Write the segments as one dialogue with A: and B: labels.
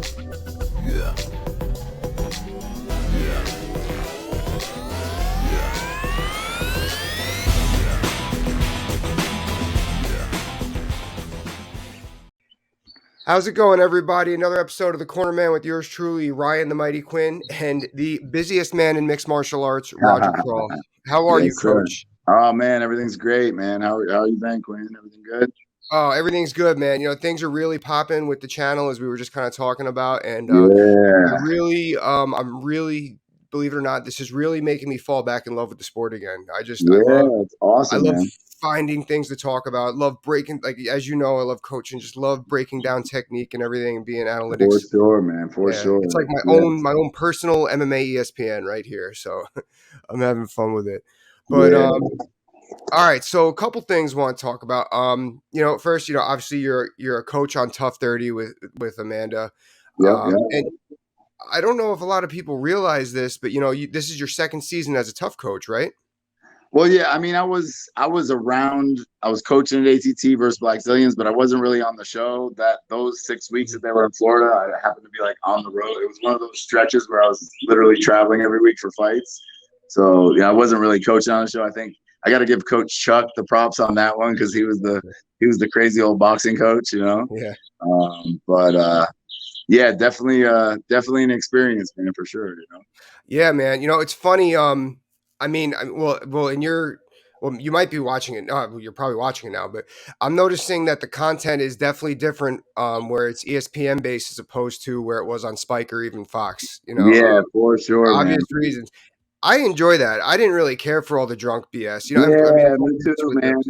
A: Yeah. Yeah.
B: How's it going, everybody? Another episode of The Corner Man with yours truly, Ryan the Mighty Quinn, and the busiest man in mixed martial arts, Roger Krahl. How are you,
C: Yes, sir.
B: Coach?
C: Oh man, everything's great, man. How you been, Quinn? Everything good?
B: Oh, everything's good, man. You know, things are really popping with the channel, as we were just kind of talking about, and
C: Yeah,
B: I'm really, believe it or not, this is really making me fall back in love with the sport again.
C: yeah, it's
B: I
C: awesome,
B: love
C: man.
B: finding things to talk about. Love breaking, like as you know, I love coaching. Just love breaking down technique and everything, and being
C: For
B: analytics.
C: sure, man. For
B: Yeah,
C: sure.
B: it's like
C: Yes.
B: my own personal MMA ESPN right here. So I'm having fun with it. But
C: Yeah.
B: all right, so a couple things I want to talk about. You know, first, you know, obviously you're a coach on Tough 30 with Amanda.
C: Yep. Yep.
B: And I don't know if a lot of people realize this, but you know, this is your second season as a Tough coach, right?
C: Well, yeah. I mean, I was around. I was coaching at ATT versus Black Zillions, but I wasn't really on the show. That those 6 weeks that they were in Florida, I happened to be like on the road. It was one of those stretches where I was literally traveling every week for fights. So yeah, I wasn't really coaching on the show. I think I got to give Coach Chuck the props on that one because he was the crazy old boxing coach, you know.
B: Yeah.
C: But yeah, definitely an experience, man, for sure. You know.
B: Yeah, man. You know, it's funny. Well, you might be watching it. You're probably watching it now, but I'm noticing that the content is definitely different. Where it's ESPN based as opposed to where it was on Spike or even Fox. You know,
C: Yeah, for
B: for
C: sure, man.
B: obvious reasons. I enjoy that. I didn't really care for all the drunk BS. You know, I mean,
C: Yeah,
B: no
C: me too,
B: offense with
C: man.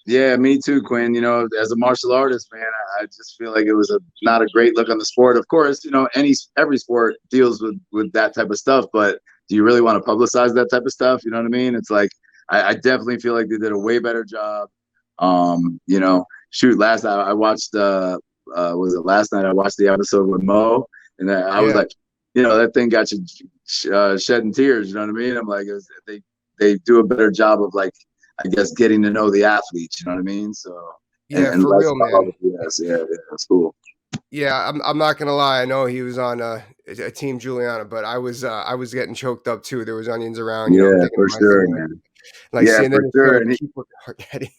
C: Yeah, me too, Quinn. You know, as a martial artist, man, I just feel like it was not a great look on the sport. Of course, you know, every sport deals with that type of stuff, but do you really want to publicize that type of stuff? You know what I mean? It's like I definitely feel like they did a way better job. You know, shoot, last night I watched was it last night I watched the episode with Mo, and I was
B: Yeah.
C: like, you know, that thing got you shedding tears. You know what I mean? I'm like, they do a better job of like I guess getting to know the athletes, you know what I mean? So
B: Yeah,
C: and
B: for
C: less
B: real,
C: about all
B: man.
C: the BS. Yeah, that's cool.
B: Yeah, I'm not gonna lie. I know he was on a Team Juliana, but I was getting choked up too. There was onions around. You know, I'm
C: Yeah,
B: thinking
C: for
B: to myself
C: sure, man.
B: like
C: Yeah,
B: seeing
C: for
B: them
C: sure.
B: instead of
C: And
B: keep looking hard at it.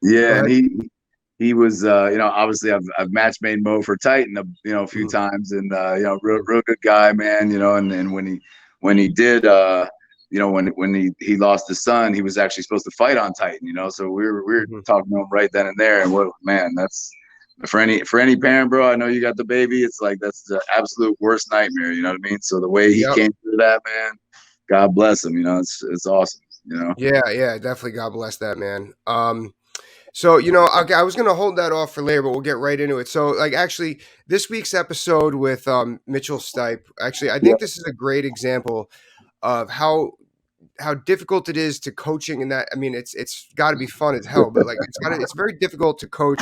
B: Go
C: yeah, and
B: ahead.
C: he was you know, obviously I've match made Mo for Titan a few
B: Mhm,
C: times, and you know,
B: mhm,
C: real good guy, man, you know. And when he did you know, when he lost his son, he was actually supposed to fight on Titan, you know. So we were
B: mhm.
C: talking to him right then and there, and what, man, that's for any parent, bro. I know you got the baby. It's like that's the absolute worst nightmare. You know what I mean? So the way he
B: Yep.
C: came through that, man, God bless him. You know, it's awesome. You know.
B: Yeah, definitely. God bless that man. So you know, okay, I was gonna hold that off for later, but we'll get right into it. So, like, actually, this week's episode with Mitchell Stipe. Actually, I
C: Yep.
B: think this is a great example of how difficult it is to coaching. And that, I mean, it's got to be fun as hell, but like it's very difficult to coach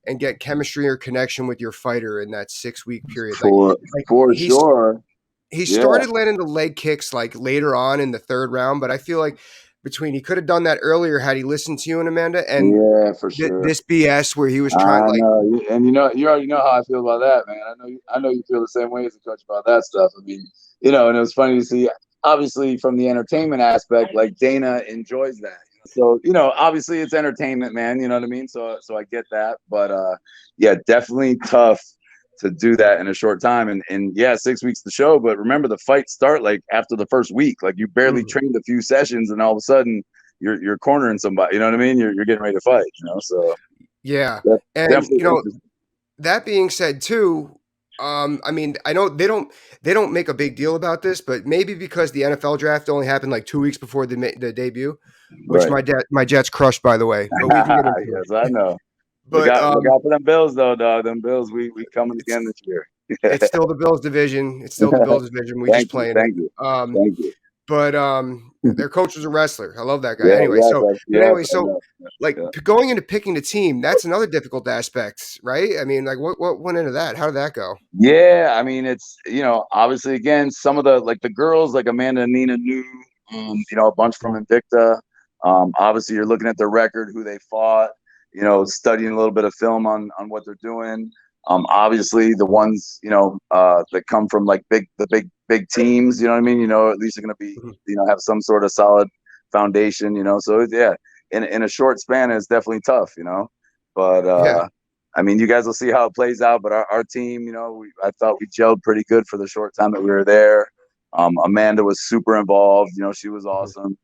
B: and get chemistry or connection with your fighter in that 6 week period.
C: For
B: Like
C: for sure.
B: he
C: Yeah.
B: started landing the leg kicks like later on in the third round, but I feel like between he could have done that earlier had he listened to you and Amanda, and
C: Yeah, for sure.
B: this BS where he was trying
C: I
B: like
C: know, and you already know how I feel about that, man. I know you feel the same way as a coach about that stuff. I mean, you know, and it was funny to see. Obviously, from the entertainment aspect, like Dana enjoys that. So, you know, obviously it's entertainment, man. You know what I mean? So I get that, but yeah, definitely tough to do that in a short time. And yeah, 6 weeks to show, but remember the fights start like after the first week. Like you barely
B: mm,
C: trained a few sessions, and all of a sudden you're cornering somebody. You know what I mean? You're getting ready to fight. You know, so.
B: yeah.
C: That's
B: And
C: definitely
B: you know,
C: interesting.
B: that being said, too, I mean, I know they don't make a big deal about this, but maybe because the NFL draft only happened like 2 weeks before the debut, which
C: Right.
B: my Jets crushed, by the way. But we can get into
C: Yes, I know.
B: But
C: Look out for them Bills though, dog. Them Bills, we coming
B: it's
C: again this year.
B: it's still the Bills division. It's still the Bills division. We just
C: Thank you,
B: playing it.
C: thank you, thank you.
B: But their coach was a wrestler. I love that guy.
C: Yeah,
B: Anyway,
C: yes,
B: so but
C: yes,
B: anyway,
C: I
B: so
C: know.
B: like
C: Yeah.
B: going into picking the team, that's another difficult aspect, right? I mean, like what went into that? How did that go?
C: Yeah, I mean, it's, you know, obviously again, some of the girls like Amanda and Nina knew, you know, a bunch from Invicta. Obviously, you're looking at their record, who they fought, you know, studying a little bit of film on what they're doing. Obviously, the ones that come from like big teams, you know what I mean. At least you're going to be
B: Mhm.
C: have some sort of solid foundation. So yeah, in a short span, it's definitely tough. But
B: Yeah.
C: I mean, you guys will see how it plays out. But our team, I thought we gelled pretty good for the short time that we were there. Amanda was super involved. She was
B: Mhm.
C: awesome.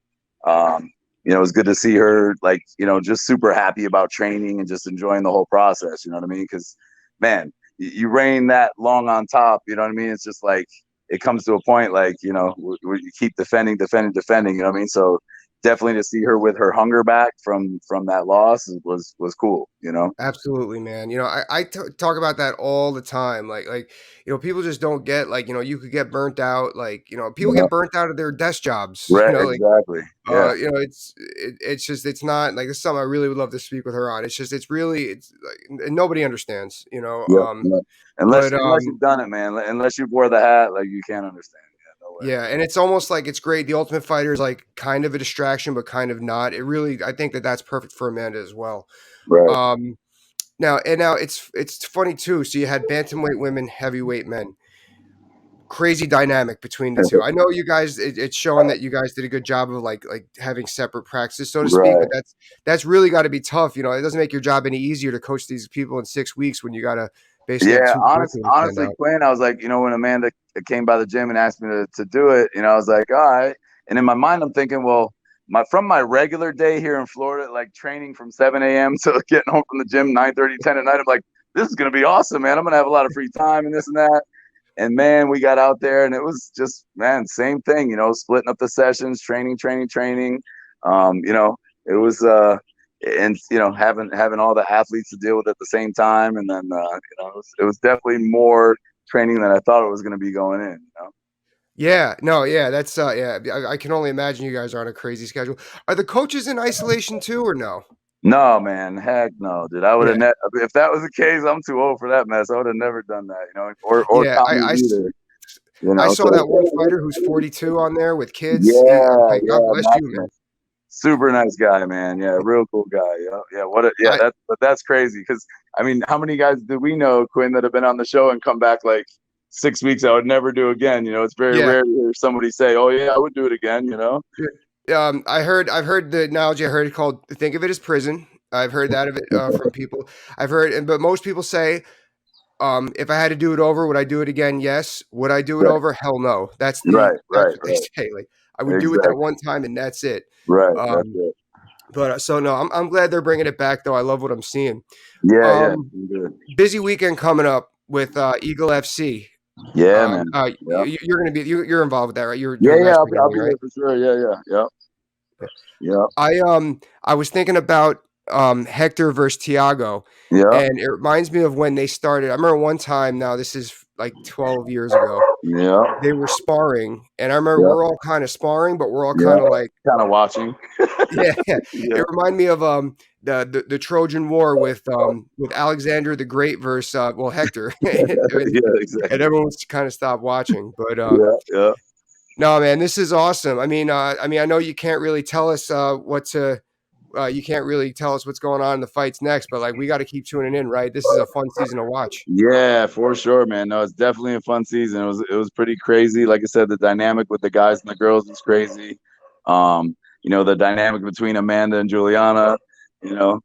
C: Um, it was good to see her, like, just super happy about training and just enjoying the whole process. You know what I mean? Because, man, you reign that long on top. You know what I mean? It's just like it comes to a point, like, you keep defending, defending, defending. You know what I mean? So definitely to see her with her hunger back from that loss was cool.
B: Absolutely, man. Talk about that all the time. People just don't get, you could get burnt out. People
C: Yeah.
B: get burnt out of their desk jobs.
C: Right. Exactly. Yeah.
B: It's not like, this is something I really would love to speak with her on. It's like, and nobody understands.
C: Yep. Yep. Unless
B: But
C: unless you've done it, man. Unless you've wore the hat, like you can't understand. Yeah. No way.
B: Yeah, and it's almost like it's great. The Ultimate Fighter is like kind of a distraction, but kind of not. I think that that's perfect for Amanda as well.
C: Right.
B: Um, now it's funny too. So you had bantamweight women, heavyweight men. Crazy dynamic between the two. I know you guys. It's showing that you guys did a good job of like having separate practices, so to speak. But
C: Right.
B: that's really got to be tough. It doesn't make your job any easier to coach these people in 6 weeks when you got to basically have
C: Yeah,
B: two curriculums planned
C: honestly,
B: out.
C: Quinn, I was like, when Amanda came by the gym and asked me to do it, I was like, all right. And in my mind, I'm thinking, well, my regular day here in Florida, like training from 7 a.m. to getting home from the gym 9:30, 10 at night, I'm like, this is gonna be awesome, man. I'm gonna have a lot of free time and this and that. And man, we got out there and it was just, man, same thing, splitting up the sessions, training, training, training. It was and having all the athletes to deal with at the same time, and then it was definitely more training than I thought it was going to be going in.
B: Yeah, no, yeah, that's yeah. I can only imagine you guys are on a crazy schedule. Are the coaches in isolation too, or no?
C: No, man, heck no, dude. I would have
B: Yeah,
C: if that was the case, I'm too old for that mess. I would have never done that, or
B: yeah.
C: Tommy either,
B: I saw that one
C: so
B: fighter who's 42 on there with kids. I'm
C: yeah,
B: like, God
C: yeah,
B: bless you, man.
C: Maximus. Super nice guy, man. Yeah, real cool guy. Yeah, yeah.
B: I
C: That's crazy. Because I mean, how many guys do we know, Quinn, that have been on the show and come back like 6 weeks? I would never do again. It's very
B: yeah.
C: rare to hear somebody say, "Oh yeah, I would do it again."
B: I've heard the analogy. I heard it called, think of it as prison. I've heard that of it from people. But most people say, if I had to do it over, would I do it again? Yes. Would I do it
C: Right,
B: over? Hell no.
C: right,
B: That's
C: right,
B: what they
C: right.
B: say. Like, I would do it that
C: Exactly.
B: one time and that's it.
C: Right. That's
B: Um,
C: it.
B: but so no, I'm glad they're bringing it back though. I love what I'm seeing.
C: Yeah, yeah.
B: Um,
C: Good.
B: Busy weekend coming up with Eagle FC.
C: Yeah, man. Yeah.
B: You're going to be you're involved with that, right? You're
C: Yeah,
B: doing
C: yeah.
B: wrestling and
C: I'll
B: everything,
C: be
B: right?
C: there for sure. Yeah, yeah, yeah,
B: I was thinking about Hector versus Tiago,
C: yeah,
B: and it reminds me of when they started. I remember one time. Now this is like 12 years ago.
C: yeah,
B: They were sparring, and I remember
C: yeah,
B: we're all kind of sparring, but we're all
C: yeah.
B: kind of like,
C: Kind of watching.
B: yeah.
C: Yeah,
B: It reminded me of the Trojan War with Alexander the Great versus Hector, and
C: yeah, exactly.
B: everyone's kind of stopped watching. But
C: Yeah, yeah.
B: no, man, this is awesome. I know you can't really tell us you can't really tell us what's going on in the fights next, but like we got to keep tuning in, right? This is a fun season to watch.
C: Yeah, for sure, man. No, it's definitely a fun season. It was pretty crazy. Like I said, the dynamic with the guys and the girls is crazy. The dynamic between Amanda and Juliana, you know,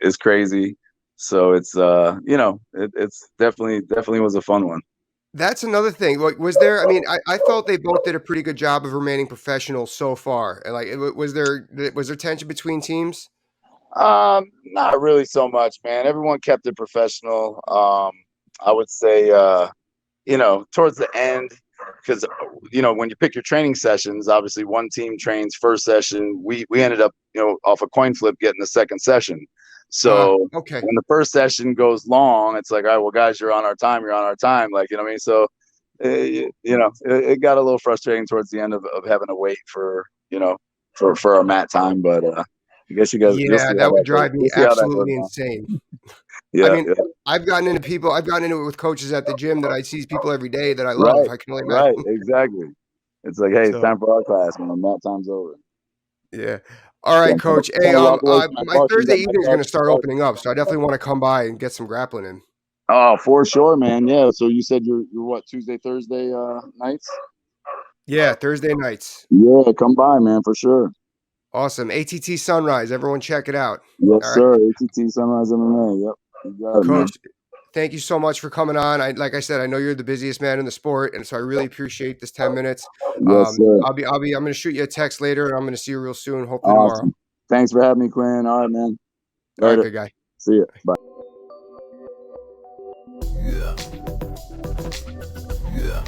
C: is crazy. So it's it's definitely was a fun one.
B: That's another thing. Like, was there? I felt they both did a pretty good job of remaining professional so far. And like, was there tension between teams?
C: Not really so much, man. Everyone kept it professional. I would say towards the end, because when you pick your training sessions, obviously one team trains first session. We ended up off a coin flip getting the second session. So
B: Okay.
C: when the first session goes long, it's like, all right, well, guys, you're on our time. You're on our time. Like, what I mean? So it got a little frustrating towards the end of having to wait for for our mat time, but I guess you'll
B: Yeah,
C: see how
B: that would
C: that goes.
B: drive me
C: You'll see how that goes
B: absolutely
C: on.
B: insane. I
C: Yeah,
B: mean,
C: yeah.
B: I've gotten into it with coaches at the gym that I see people every day that I love.
C: Right,
B: I can only
C: right,
B: imagine.
C: exactly. It's like, hey, it's
B: So
C: time for our class, man. That time's over.
B: yeah. All
C: Yeah,
B: right,
C: I'm trying to,
B: coach. Hey,
C: trying to walk away from my
B: my
C: caution,
B: Thursday
C: get my
B: evening is going to
C: caution
B: start
C: started.
B: opening up, so I definitely want to come by and get some grappling in.
C: Oh, for sure, man. Yeah. So you said you're what, Tuesday, Thursday nights?
B: Yeah, Thursday nights.
C: Yeah, come by, man, for sure.
B: Awesome. ATT Sunrise. Everyone check it out.
C: Yes,
B: All right.
C: sir. ATT Sunrise MMA. Yep. You got it, man.
B: Coach, thank you so much for coming on. Like I said, I know you're the busiest man in the sport, and so I really appreciate this 10 minutes.
C: Yes, sir.
B: I'm going to shoot you a text later, and I'm going to see you real soon, hopefully tomorrow.
C: Awesome. Thanks for having me, Quinn. All right, man.
B: All right,
C: Later.
B: big guy.
C: See you. Bye.
A: Yeah. Yeah.